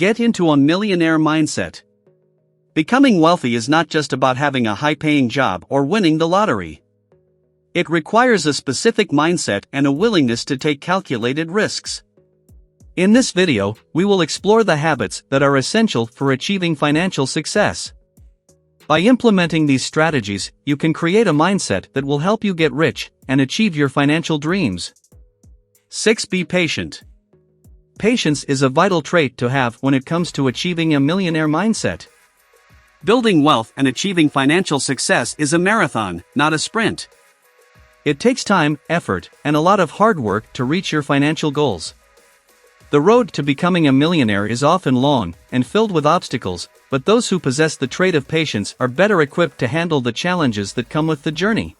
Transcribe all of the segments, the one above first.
Get into a millionaire mindset. Becoming wealthy is not just about having a high-paying job or winning the lottery. It requires a specific mindset and a willingness to take calculated risks. In this video, we will explore the habits that are essential for achieving financial success. By implementing these strategies, you can create a mindset that will help you get rich and achieve your financial dreams. 6. Be patient. Patience is a vital trait to have when it comes to achieving a millionaire mindset. Building wealth and achieving financial success is a marathon, not a sprint. It takes time, effort, and a lot of hard work to reach your financial goals. The road to becoming a millionaire is often long and filled with obstacles, but those who possess the trait of patience are better equipped to handle the challenges that come with the journey.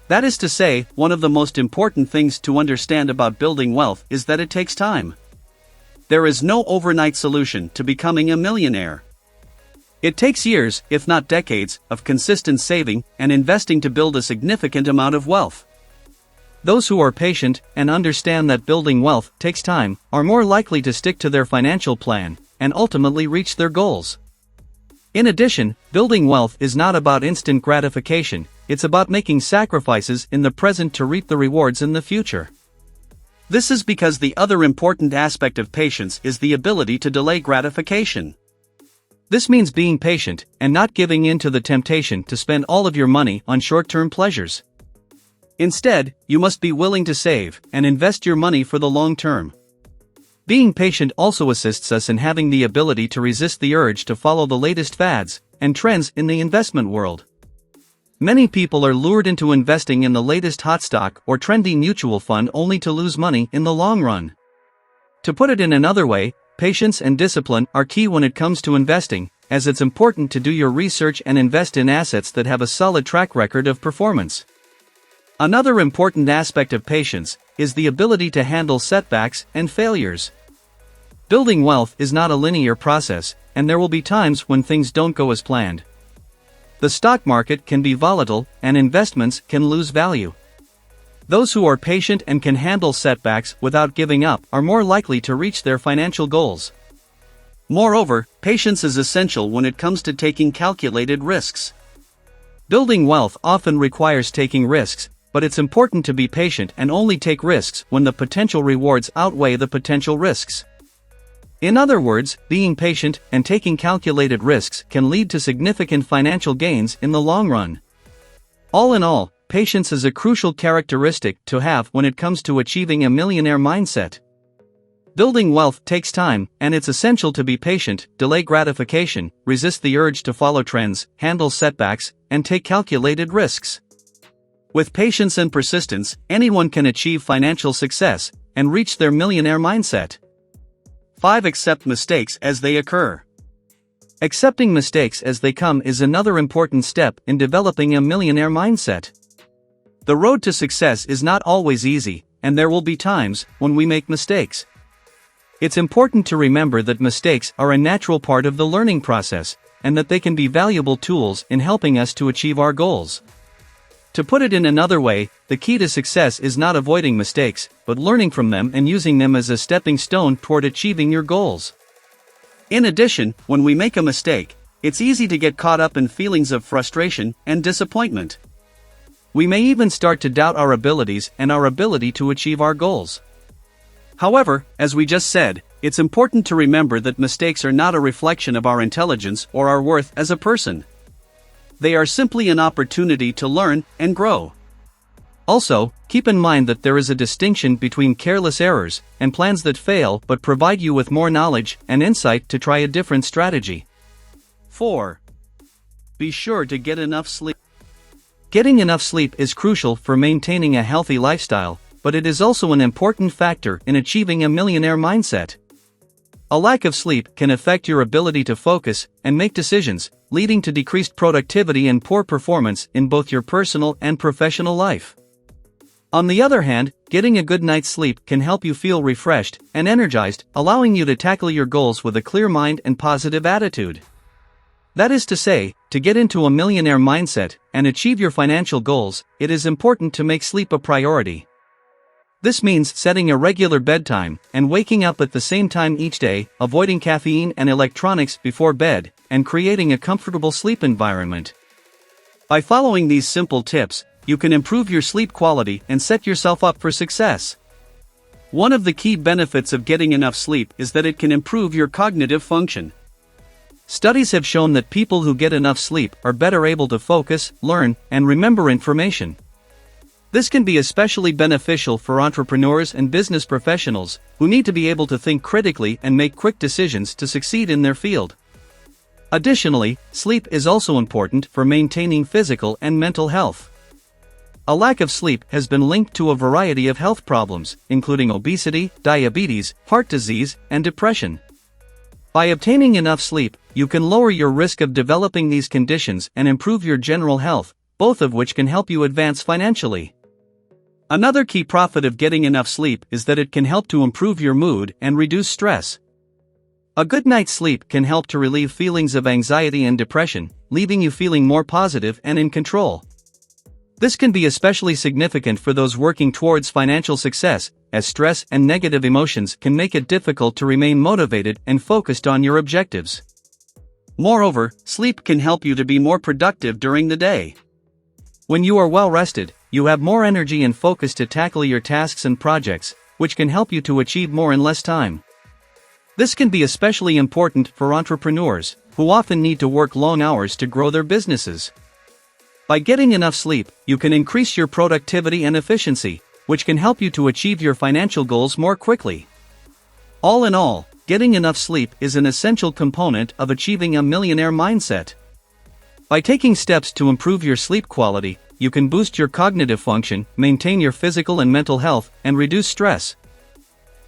That is to say, one of the most important things to understand about building wealth is that it takes time. There is no overnight solution to becoming a millionaire. It takes years, if not decades, of consistent saving and investing to build a significant amount of wealth. Those who are patient and understand that building wealth takes time are more likely to stick to their financial plan and ultimately reach their goals. In addition, building wealth is not about instant gratification, it's about making sacrifices in the present to reap the rewards in the future. This is because the other important aspect of patience is the ability to delay gratification. This means being patient and not giving in to the temptation to spend all of your money on short-term pleasures. Instead, you must be willing to save and invest your money for the long term. Being patient also assists us in having the ability to resist the urge to follow the latest fads and trends in the investment world. Many people are lured into investing in the latest hot stock or trendy mutual fund only to lose money in the long run. To put it in another way, patience and discipline are key when it comes to investing, as it's important to do your research and invest in assets that have a solid track record of performance. Another important aspect of patience is the ability to handle setbacks and failures. Building wealth is not a linear process, and there will be times when things don't go as planned. The stock market can be volatile, and investments can lose value. Those who are patient and can handle setbacks without giving up are more likely to reach their financial goals. Moreover, patience is essential when it comes to taking calculated risks. Building wealth often requires taking risks, but it's important to be patient and only take risks when the potential rewards outweigh the potential risks. In other words, being patient and taking calculated risks can lead to significant financial gains in the long run. All in all, patience is a crucial characteristic to have when it comes to achieving a millionaire mindset. Building wealth takes time, and it's essential to be patient, delay gratification, resist the urge to follow trends, handle setbacks, and take calculated risks. With patience and persistence, anyone can achieve financial success and reach their millionaire mindset. 5. Accept mistakes as they occur. Accepting mistakes as they come is another important step in developing a millionaire mindset. The road to success is not always easy, and there will be times when we make mistakes. It's important to remember that mistakes are a natural part of the learning process, and that they can be valuable tools in helping us to achieve our goals. To put it in another way, the key to success is not avoiding mistakes, but learning from them and using them as a stepping stone toward achieving your goals. In addition, when we make a mistake, it's easy to get caught up in feelings of frustration and disappointment. We may even start to doubt our abilities and our ability to achieve our goals. However, as we just said, it's important to remember that mistakes are not a reflection of our intelligence or our worth as a person. They are simply an opportunity to learn and grow. Also, keep in mind that there is a distinction between careless errors and plans that fail but provide you with more knowledge and insight to try a different strategy. 4. Be sure to get enough sleep. Getting enough sleep is crucial for maintaining a healthy lifestyle, but it is also an important factor in achieving a millionaire mindset. A lack of sleep can affect your ability to focus and make decisions, leading to decreased productivity and poor performance in both your personal and professional life. On the other hand, getting a good night's sleep can help you feel refreshed and energized, allowing you to tackle your goals with a clear mind and positive attitude. That is to say, to get into a millionaire mindset and achieve your financial goals, it is important to make sleep a priority. This means setting a regular bedtime and waking up at the same time each day, avoiding caffeine and electronics before bed, and creating a comfortable sleep environment. By following these simple tips, you can improve your sleep quality and set yourself up for success. One of the key benefits of getting enough sleep is that it can improve your cognitive function. Studies have shown that people who get enough sleep are better able to focus, learn, and remember information. This can be especially beneficial for entrepreneurs and business professionals who need to be able to think critically and make quick decisions to succeed in their field. Additionally, sleep is also important for maintaining physical and mental health. A lack of sleep has been linked to a variety of health problems, including obesity, diabetes, heart disease, and depression. By obtaining enough sleep, you can lower your risk of developing these conditions and improve your general health, both of which can help you advance financially. Another key profit of getting enough sleep is that it can help to improve your mood and reduce stress. A good night's sleep can help to relieve feelings of anxiety and depression, leaving you feeling more positive and in control. This can be especially significant for those working towards financial success, as stress and negative emotions can make it difficult to remain motivated and focused on your objectives. Moreover, sleep can help you to be more productive during the day. When you are well rested, you have more energy and focus to tackle your tasks and projects, which can help you to achieve more in less time. This can be especially important for entrepreneurs, who often need to work long hours to grow their businesses. By getting enough sleep, you can increase your productivity and efficiency, which can help you to achieve your financial goals more quickly. All in all, getting enough sleep is an essential component of achieving a millionaire mindset. By taking steps to improve your sleep quality, you can boost your cognitive function, maintain your physical and mental health, and reduce stress.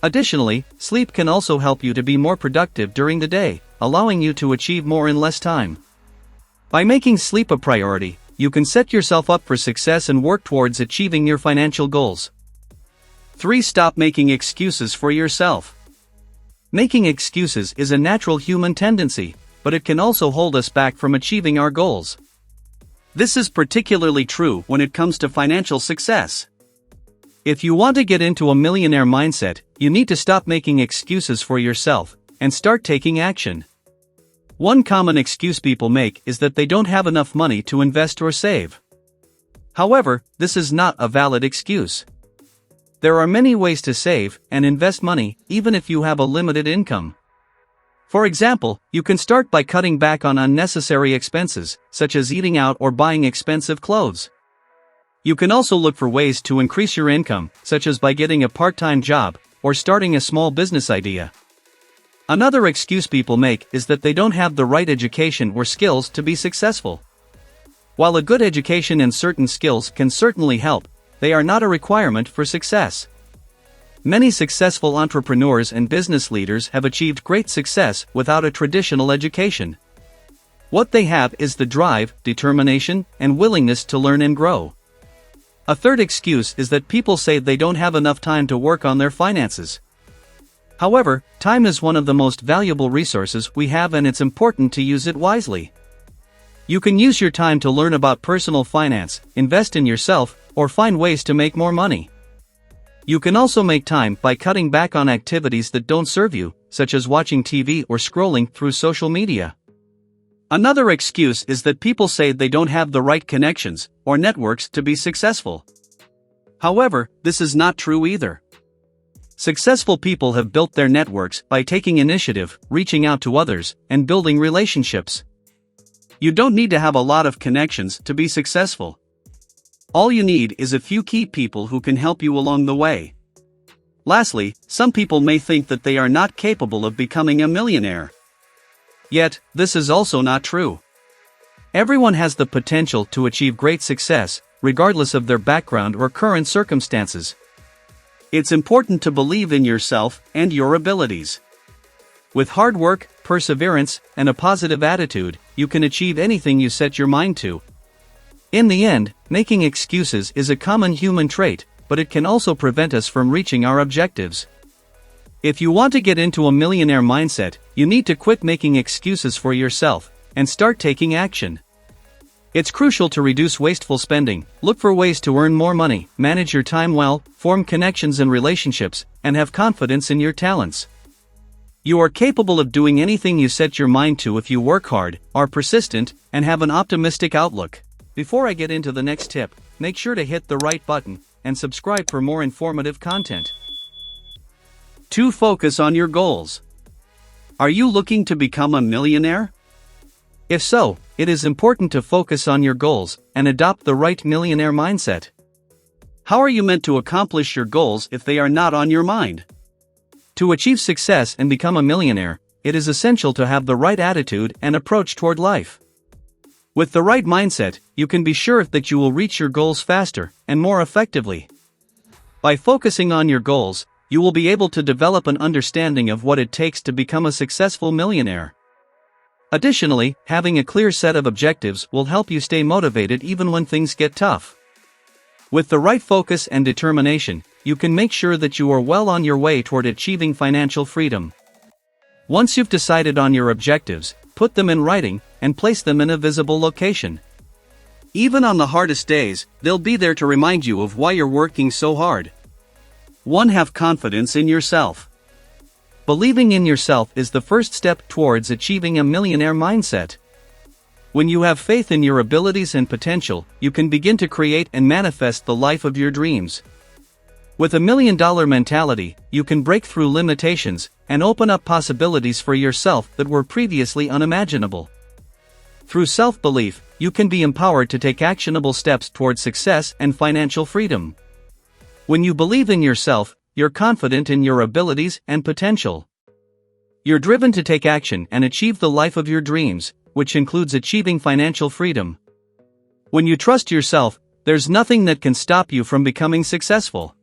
Additionally, sleep can also help you to be more productive during the day, allowing you to achieve more in less time. By making sleep a priority, you can set yourself up for success and work towards achieving your financial goals. 3. Stop making excuses for yourself. Making excuses is a natural human tendency, but it can also hold us back from achieving our goals. This is particularly true when it comes to financial success. If you want to get into a millionaire mindset, you need to stop making excuses for yourself and start taking action. One common excuse people make is that they don't have enough money to invest or save. However, this is not a valid excuse. There are many ways to save and invest money, even if you have a limited income. For example, you can start by cutting back on unnecessary expenses, such as eating out or buying expensive clothes. You can also look for ways to increase your income, such as by getting a part-time job or starting a small business idea. Another excuse people make is that they don't have the right education or skills to be successful. While a good education and certain skills can certainly help, they are not a requirement for success. Many successful entrepreneurs and business leaders have achieved great success without a traditional education. What they have is the drive, determination, and willingness to learn and grow. A third excuse is that people say they don't have enough time to work on their finances. However, time is one of the most valuable resources we have, and it's important to use it wisely. You can use your time to learn about personal finance, invest in yourself, or find ways to make more money. You can also make time by cutting back on activities that don't serve you, such as watching TV or scrolling through social media. Another excuse is that people say they don't have the right connections or networks to be successful. However, this is not true either. Successful people have built their networks by taking initiative, reaching out to others, and building relationships. You don't need to have a lot of connections to be successful. All you need is a few key people who can help you along the way. Lastly, some people may think that they are not capable of becoming a millionaire. Yet, this is also not true. Everyone has the potential to achieve great success, regardless of their background or current circumstances. It's important to believe in yourself and your abilities. With hard work, perseverance, and a positive attitude, you can achieve anything you set your mind to. In the end, making excuses is a common human trait, but it can also prevent us from reaching our objectives. If you want to get into a millionaire mindset, you need to quit making excuses for yourself and start taking action. It's crucial to reduce wasteful spending, look for ways to earn more money, manage your time well, form connections and relationships, and have confidence in your talents. You are capable of doing anything you set your mind to if you work hard, are persistent, and have an optimistic outlook. Before I get into the next tip, make sure to hit the right button and subscribe for more informative content. 2. Focus on your goals. Are you looking to become a millionaire? If so, it is important to focus on your goals and adopt the right millionaire mindset. How are you meant to accomplish your goals if they are not on your mind? To achieve success and become a millionaire, it is essential to have the right attitude and approach toward life. With the right mindset, you can be sure that you will reach your goals faster and more effectively. By focusing on your goals, you will be able to develop an understanding of what it takes to become a successful millionaire. Additionally, having a clear set of objectives will help you stay motivated even when things get tough. With the right focus and determination, you can make sure that you are well on your way toward achieving financial freedom. Once you've decided on your objectives, put them in writing and place them in a visible location. Even on the hardest days, they'll be there to remind you of why you're working so hard. 1. Have confidence in yourself. Believing in yourself is the first step towards achieving a millionaire mindset. When you have faith in your abilities and potential, you can begin to create and manifest the life of your dreams. With a $1 million mentality, you can break through limitations and open up possibilities for yourself that were previously unimaginable. Through self-belief, you can be empowered to take actionable steps toward success and financial freedom. When you believe in yourself, you're confident in your abilities and potential. You're driven to take action and achieve the life of your dreams, which includes achieving financial freedom. When you trust yourself, there's nothing that can stop you from becoming successful.